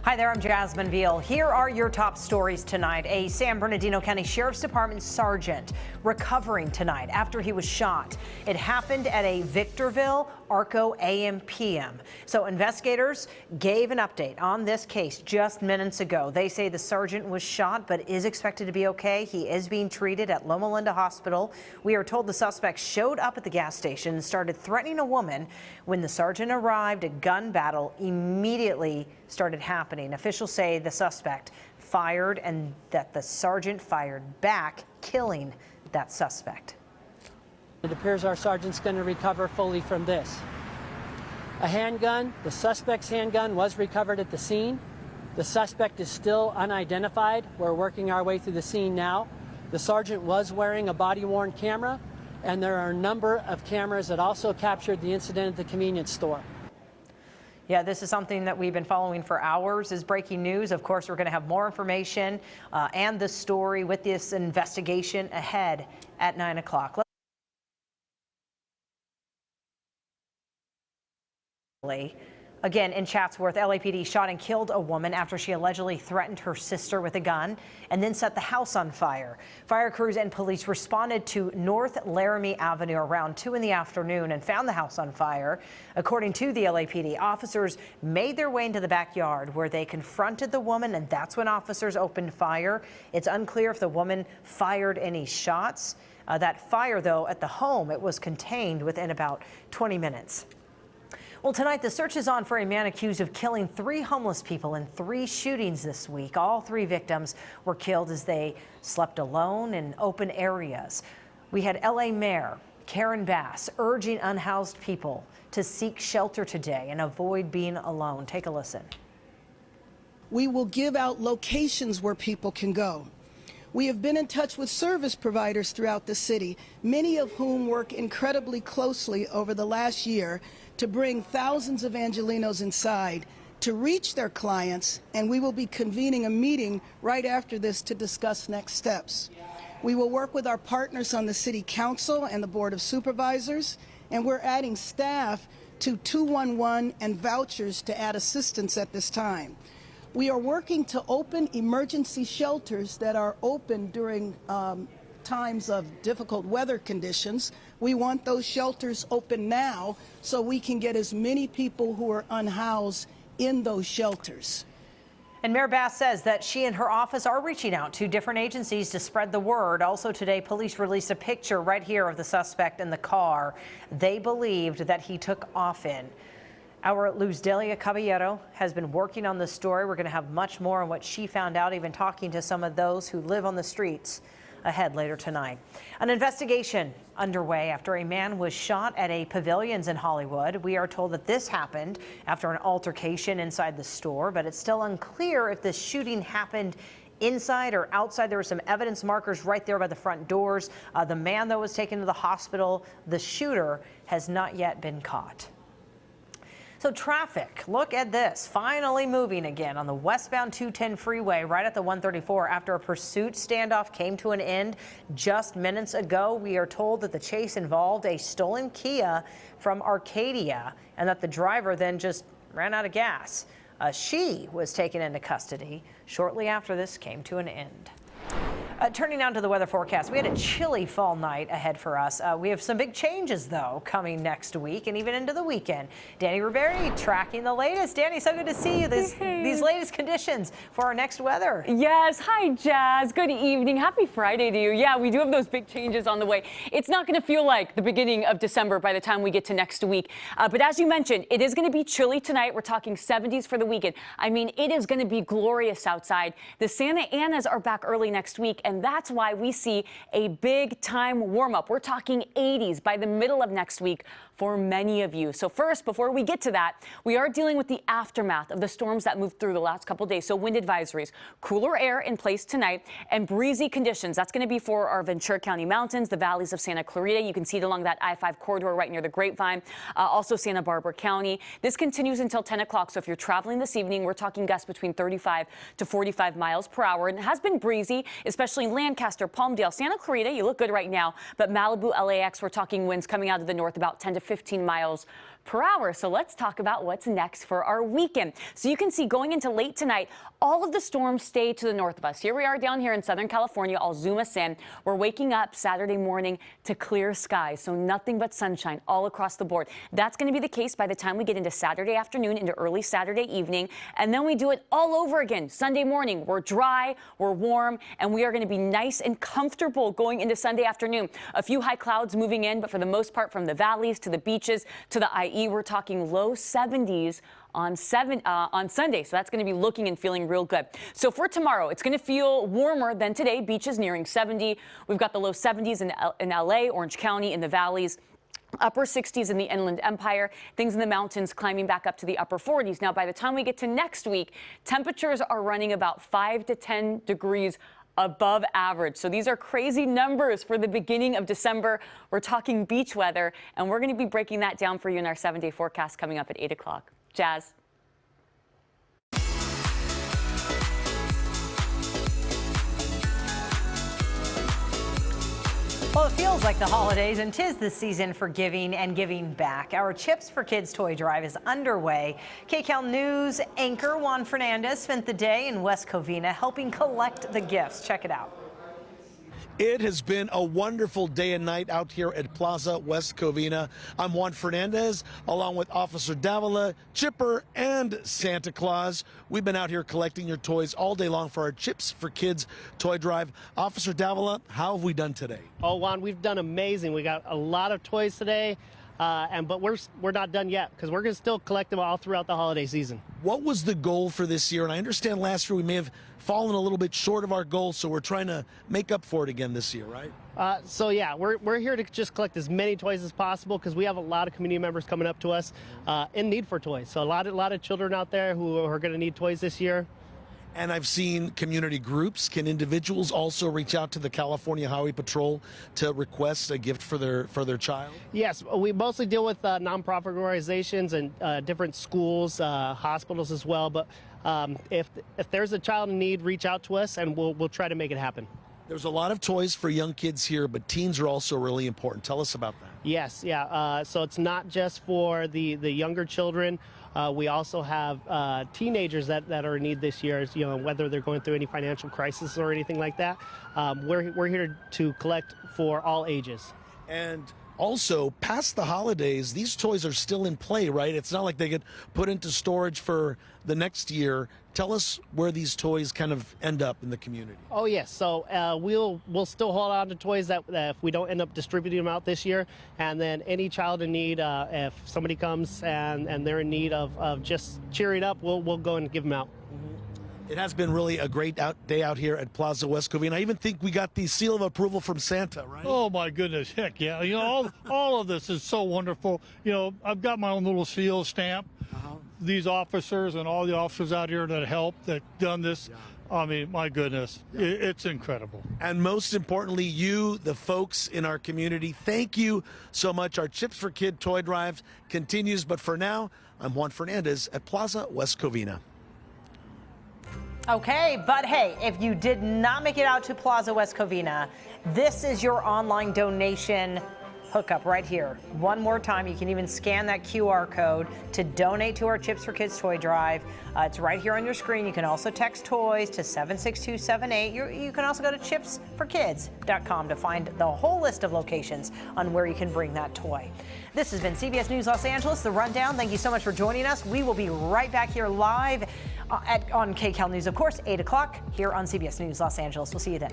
Hi there, I'm Jasmine Veal. Here are your top stories tonight. A San Bernardino County Sheriff's Department sergeant recovering tonight after he was shot. It happened at a Victorville Arco AMPM. So investigators gave an update on this case just minutes ago. They say the sergeant was shot but is expected to be okay. He is being treated at Loma Linda Hospital. We are told the suspect showed up at the gas station and started threatening a woman. When the sergeant arrived, a gun battle immediately started happening. Officials say the suspect fired and that the sergeant fired back, killing that suspect. It appears our sergeant's going to recover fully from this. A handgun, the suspect's handgun, was recovered at the scene. The suspect is still unidentified. We're working our way through the scene now. The sergeant was wearing a body-worn camera, and there are a number of cameras that also captured the incident at the convenience store. Yeah, this is something that we've been following for hours, is breaking news. Of course, we're going to have more information and the story with this investigation ahead at 9 o'clock. Again, in Chatsworth, LAPD shot and killed a woman after she allegedly threatened her sister with a gun and then set the house on fire. Fire crews and police responded to North Laramie Avenue around 2 in the afternoon and found the house on fire. According to the LAPD, officers made their way into the backyard where they confronted the woman, and that's when officers opened fire. It's unclear if the woman fired any shots. That fire, though, at the home, it was contained within about 20 minutes. Well, tonight the search is on for a man accused of killing 3 homeless people in 3 shootings this week. All 3 victims were killed as they slept alone in open areas. We had LA Mayor Karen Bass urging unhoused people to seek shelter today and avoid being alone. Take a listen. We will give out locations where people can go. We have been in touch with service providers throughout the city, many of whom work incredibly closely over the last year to bring thousands of Angelenos inside to reach their clients, and we will be convening a meeting right after this to discuss next steps. We will work with our partners on the City Council and the Board of Supervisors, and we're adding staff to 211 and vouchers to add assistance at this time. We are working to open emergency shelters that are open during times of difficult weather conditions. We want those shelters open now so we can get as many people who are unhoused in those shelters. And Mayor Bass says that she and her office are reaching out to different agencies to spread the word. Also today, police released a picture right here of the suspect in the car they believed that he took off in. Our Luz Delia Caballero has been working on this story. We're going to have much more on what she found out, even talking to some of those who live on the streets, ahead later tonight. An investigation underway after a man was shot at a Pavilions in Hollywood. We are told that this happened after an altercation inside the store, but it's still unclear if this shooting happened inside or outside. There were some evidence markers right there by the front doors. The man, though, was taken to the hospital. The shooter has not yet been caught. So traffic, look at this, finally moving again on the westbound 210 freeway right at the 134 after a pursuit standoff came to an end just minutes ago. We are told that the chase involved a stolen Kia from Arcadia and that the driver then just ran out of gas. She was taken into custody shortly after this came to an end. Turning now to the weather forecast, we had a chilly fall night ahead for us. We have some big changes, though, coming next week and even into the weekend. Danny Riberi tracking the latest. Danny, so good to see you. These latest conditions for our next weather. Yes. Hi, Jazz. Good evening. Happy Friday to you. Yeah, we do have those big changes on the way. It's not going to feel like the beginning of December by the time we get to next week. But as you mentioned, it is going to be chilly tonight. We're talking 70s for the weekend. I mean, it is going to be glorious outside. The Santa Anas are back early next week, and that's why we see a big time warm up. We're talking 80s by the middle of next week for many of you. So first, before we get to that, we are dealing with the aftermath of the storms that moved through the last couple days. So wind advisories, cooler air in place tonight, and breezy conditions. That's going to be for our Ventura County mountains, the valleys of Santa Clarita. You can see it along that I-5 corridor right near the Grapevine. Also Santa Barbara County. This continues until 10 o'clock. So if you're traveling this evening, we're talking gusts between 35 to 45 miles per hour. And it has been breezy, especially in Lancaster, Palmdale, Santa Clarita. You look good right now. But Malibu, LAX, we're talking winds coming out of the north about 10 to 15 miles per hour. So let's talk about what's next for our weekend. So you can see going into late tonight, all of the storms stay to the north of us. Here we are down here in Southern California. I'll zoom us in. We're waking up Saturday morning to clear skies, so nothing but sunshine all across the board. That's going to be the case by the time we get into Saturday afternoon, into early Saturday evening, and then we do it all over again Sunday morning. We're dry, we're warm, and we are going to be nice and comfortable going into Sunday afternoon. A few high clouds moving in, but for the most part from the valleys to the beaches to the IE, we're talking low 70s on Sunday. So that's going to be looking and feeling real good. So for tomorrow, it's going to feel warmer than today. Beaches nearing 70. We've got the low 70s in LA, Orange County, in the valleys. Upper 60s in the Inland Empire, things in the mountains climbing back up to the upper 40s. Now, by the time we get to next week, temperatures are running about 5 to 10 degrees above average. So these are crazy numbers for the beginning of December. We're talking beach weather, and we're going to be breaking that down for you in our 7-day forecast coming up at 8 o'clock. Jazz. Well, it feels like the holidays, and 'tis the season for giving and giving back. Our Chips for Kids toy drive is underway. KCAL News anchor Juan Fernandez spent the day in West Covina helping collect the gifts. Check it out. It has been a wonderful day and night out here at Plaza West Covina. I'm Juan Fernandez, along with Officer Davila, Chipper, and Santa Claus. We've been out here collecting your toys all day long for our Chips for Kids toy drive. Officer Davila, how have we done today? Oh, Juan, we've done amazing. We got a lot of toys today, but we're not done yet because we're going to still collect them all throughout the holiday season. What was the goal for this year? And I understand last year we may have fallen a little bit short of our goal, so we're trying to make up for it again this year, right? So yeah, we're here to just collect as many toys as possible because we have a lot of community members coming up to us in need for toys. So a lot of children out there who are going to need toys this year. And I've seen community groups. Can individuals also reach out to the California Highway Patrol to request a gift for their child? Yes, we mostly deal with nonprofit organizations and different schools, hospitals as well. But if there's a child in need, reach out to us and we'll try to make it happen. There's a lot of toys for young kids here, but teens are also really important. Tell us about that. Yes, yeah. So it's not just for the younger children. We also have teenagers that are in need this year, you know, whether they're going through any financial crisis or anything like that. We're here to collect for all ages. And also, past the holidays, these toys are still in play, right? It's not like they get put into storage for the next year. Tell us where these toys kind of end up in the community. Oh yes, so we'll still hold on to toys that if we don't end up distributing them out this year, and then any child in need, if somebody comes and they're in need of just cheering up, we'll go and give them out. It has been really a great day out here at Plaza West Covina. I even think we got the seal of approval from Santa, right? Oh my goodness, heck yeah! You know, all of this is so wonderful. You know, I've got my own little seal stamp. These officers and all the officers out here that helped, that done this. I mean, my goodness, it's incredible. And most importantly, you, the folks in our community, thank you so much. Our Chips for Kid toy drive continues, but for now, I'm Juan Fernandez at Plaza West Covina. Okay, but hey, if you did not make it out to Plaza West Covina, this is your online donation hookup right here. One more time, you can even scan that QR code to donate to our Chips for Kids toy drive. It's right here on your screen. You can also text toys to 76278. You can also go to chipsforkids.com to find the whole list of locations on where you can bring that toy. This has been CBS News Los Angeles, The Rundown. Thank you so much for joining us. We will be right back here live on KCAL News, of course, 8 o'clock here on CBS News Los Angeles. We'll see you then.